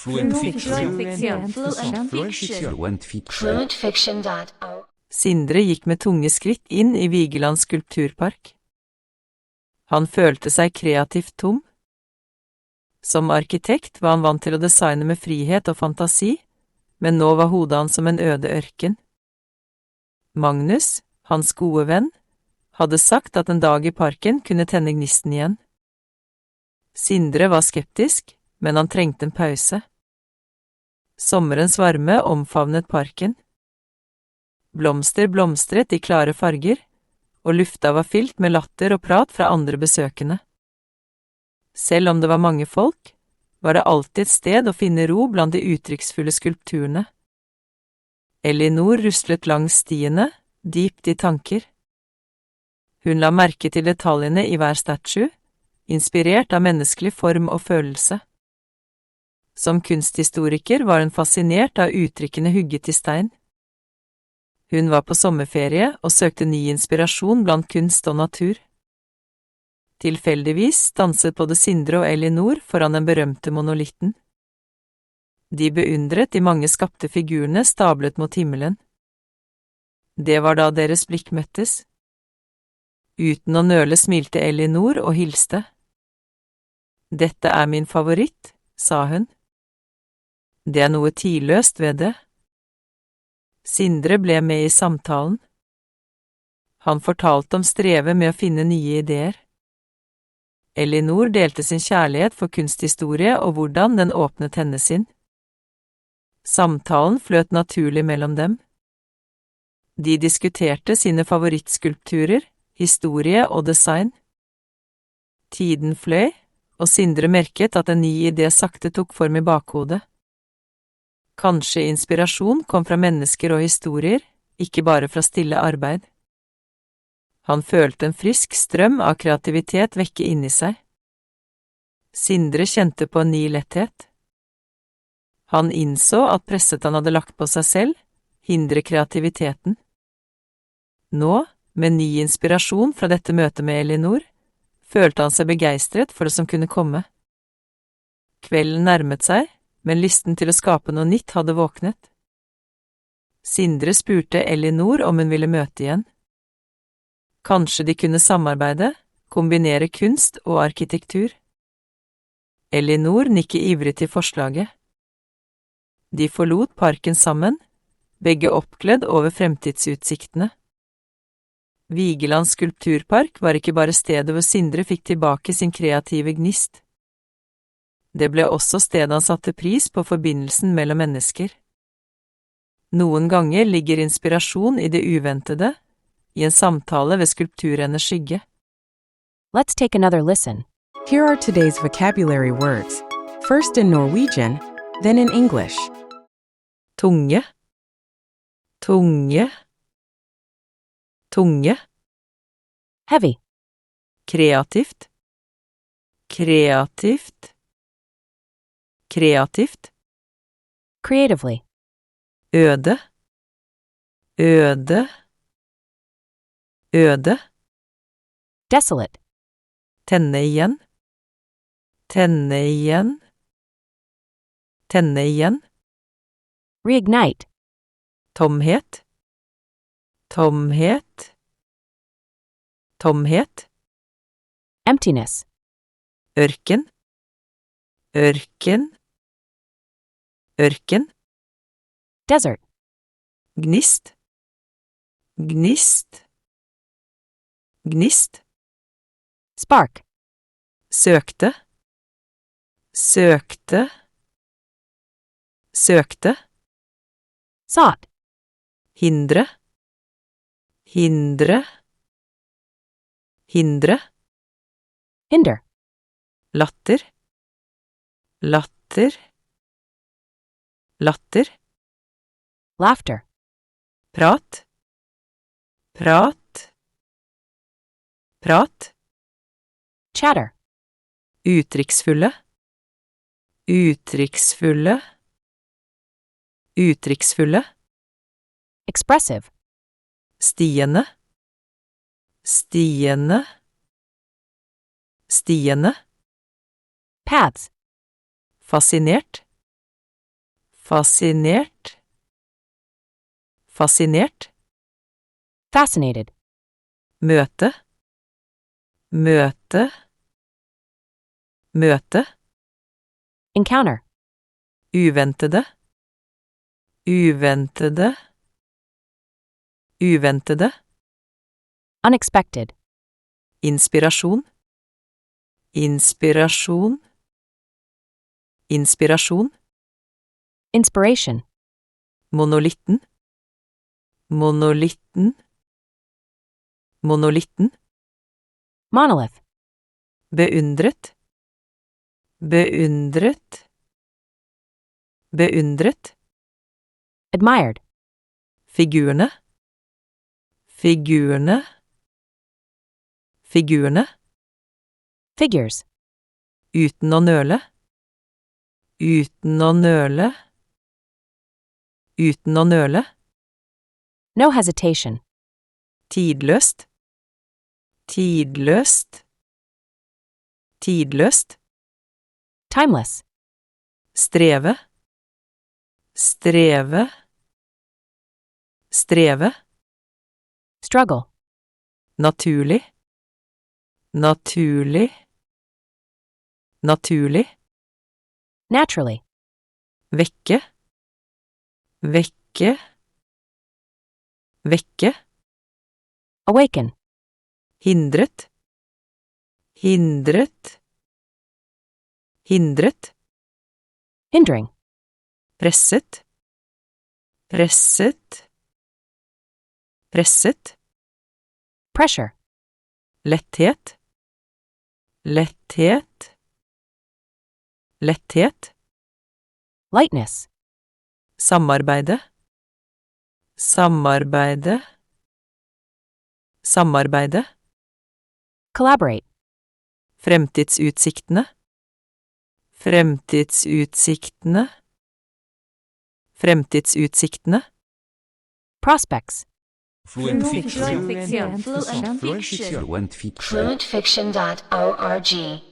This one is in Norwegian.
Fluent Fiction. Fluentfiction.org. Sindre gikk med tunge skritt inn i Vigelands skulpturpark. Han følte seg kreativt tom. Som arkitekt var han vant til å designe med frihet og fantasi, men nå var hodet hans som en øde ørken. Magnus, hans gode venn, hadde sagt at en dag i parken kunne tenne gnisten igjen. Sindre var skeptisk, men han trengte en pause. Sommerens varme omfavnet parken. Blomster blomstret i klare farger, og lufta var fylt med latter og prat fra andre besøkende. Selv om det var mange folk, var det alltid et sted å finne ro blant de uttrykksfulle skulpturene. Elinor ruslet langs stiene, dypt i tanker. Hun la merke til detaljene i hver statue, inspirert av menneskelig form og følelse. Som kunsthistoriker var hun fascinert av uttrykkene hugget i stein. Hun var på sommerferie og søkte ny inspirasjon blant kunst og natur. Tilfeldigvis stanset både Sindre og Elinor foran den berømte monolitten. De beundret de mange skapte figurene stablet mot himmelen. Det var da deres blikk møttes. Uten å nøle smilte Elinor og hilste. «Dette er min favoritt», sa hun. «Det er noe tidløst ved det.» Sindre ble med i samtalen. Han fortalte om strevet med å finne nye ideer. Elinor delte sin kjærlighet for kunsthistorie og hvordan den åpnet henne sin. Samtalen fløt naturlig mellom dem. De diskuterte sine favorittskulpturer, historie og design. Tiden fløy, og Sindre merket at en ny idé sakte tok form i bakhodet. Kanskje inspirasjon kom fra mennesker og historier, ikke bare fra stille arbeid. Han følte en frisk strøm av kreativitet vekke inni seg. Sindre kjente på en ny letthet. Han innså at presset han hadde lagt på seg selv, hindrer kreativiteten. Nå, med ny inspirasjon fra dette møtet med Elinor, følte han seg begeistret for det som kunne komme. Kvelden nærmet seg, men lysten til å skape noe nytt hadde våknet. Sindre spurte Elinor om hun ville møte igjen. Kanskje de kunne samarbeide, kombinere kunst og arkitektur. Elinor nikket ivrig til forslaget. De forlot parken sammen, begge oppkledd over fremtidsutsiktene. Vigelands skulpturpark var ikke bare stedet hvor Sindre fikk tilbake sin kreative gnist. Det ble også stedet han satte pris på forbindelsen mellom mennesker. Noen ganger ligger inspirasjon i det uventede, i en samtale ved skulpturenes skygge. Let's take another listen. Here are today's vocabulary words. First in Norwegian, then in English. Tunge, tunge, tunge. Heavy, Kreativt, kreativt, kreativt. creatively, Øde, øde, øde. desolate, Tenne igjen, tenne igjen, tenne igjen. reignite, Tomhet, tomhet, tomhet. emptiness, Ørken, ørken, ørken. desert, Gnist, gnist, gnist. spark, Søkte, søkte, søkte. sought, Hindre, hindre, hindre. hinder, Latter, latter, latter. laughter, Prat, prat, prat. chatter, Uttrykksfulle, uttrykksfulle, uttrykksfulle. expressive, Stiene, stiene, stiene. paths, Fascinert, fascinert, fascinert, fascinated, møte, møte, møte, encounter, uventede, uventede, uventede, unexpected, inspirasjon, inspirasjon, inspirasjon, inspiration, monolitten, monolitten, monolitten, monolith, beundret, beundret, beundret, admired, figurene, figurene, figurene, figures, uten å nøle, uten å nøle, uten å nøle, no hesitation, tidløst, tidløst, tidløst, timeless, streve, streve, streve, struggle, naturlig, naturlig, naturlig, naturally, vekke, vekke, vekke, awaken, hindret, hindret, hindret, hindering, presset, presset, presset, pressure, letthet, letthet, letthet, lightness, samarbeide, samarbeide, samarbeide, collaborate, fremtidsutsiktene, fremtidsutsiktene, fremtidsutsiktene, prospects, Fluent Fiction. Fluent Fiction. Fluent Fiction. Fluentfiction.org